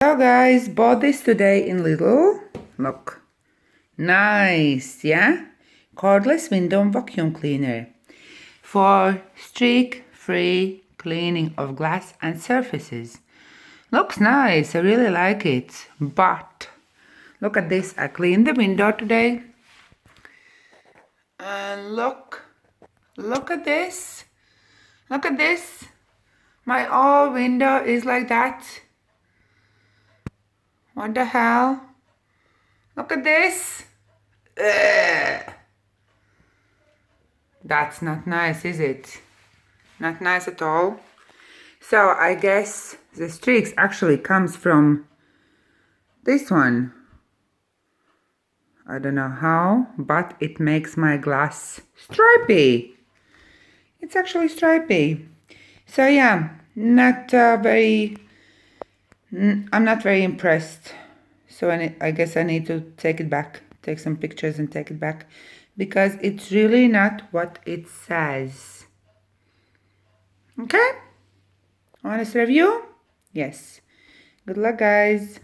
Hello guys, bought this today in Lidl. Look, nice, yeah? Cordless window vacuum cleaner for streak-free cleaning of glass and surfaces. Looks nice, I really like it. But look at this, I cleaned the window today. And look at this. Look at this. My old window is like that. What the hell? Look at this. Ugh. That's not nice, is it? Not nice at all. So I guess the streaks actually comes from this one. I don't know how, but it makes my glass stripy. It's actually stripy. So yeah, I'm not very impressed. So I guess I need to take it back, take some pictures and take it back, because it's really not what it says. Okay? Honest review? Yes. Good luck, guys.